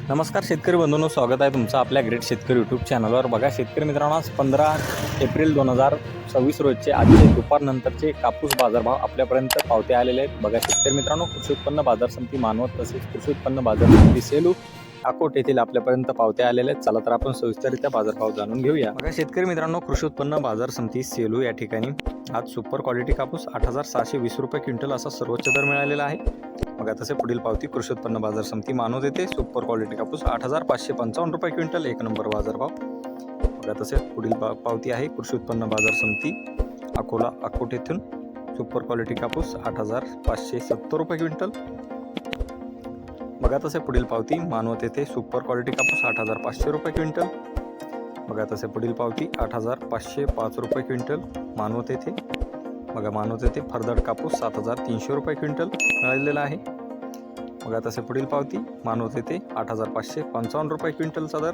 नमस्कार शेतकरी बंधूंनो, स्वागत आहे तुमचं आपल्या ग्रेट शेतकरी यूट्यूब चॅनलवर। बघा शेतकरी मित्रांनो, आज 15 एप्रिल 2026 रोजचे आजचे दुपारनंतरचे कापूस बाजारभाव आपल्यापर्यंत पावते आलेले आहेत। बघा शेतकरी मित्रांनो, कृषी उत्पन्न बाजार समिती मानवत तसेच कृषी उत्पन्न बाजार समिती सेलू अकोट येथील आपल्यापर्यंत पावते आलेले आहेत। चला तर आपण सविस्तररित्या बाजारभाव जाणून घेऊया। बघा शेतकरी मित्रांनो, कृषी उत्पन्न बाजार समिती सेलू या ठिकाणी आज सुपर क्वालिटी कापूस 8620 रुपये क्विंटल असा सर्वोच्च दर मिळालेला आहे। बघा तसे पुढील पावती कृषी उत्पन्न बाजार समिती मानवत येथे सुपर क्वालिटी कापूस 8555 रुपये क्विंटल, एक नंबर बाजारभाव। बघा तसे पुढील पावती आहे कृषी उत्पन्न बाजार समिती अकोला अकोट येथून सुपर क्वालिटी कापूस 8570 रुपये क्विंटल। बघा तसे पुढील पावती मानवत येथे सुपर क्वालिटी कापूस 8500 रुपये क्विंटल। बघा तसे पुढील पावती 8505 रुपये क्विंटल मानवत येथे। बघा मानवत येथे फरदड कापूस 7300 रुपये क्विंटल मिळालेला आहे। बघा तसे पुढील पावती मानवत येथे 8555 रुपये क्विंटलचा दर।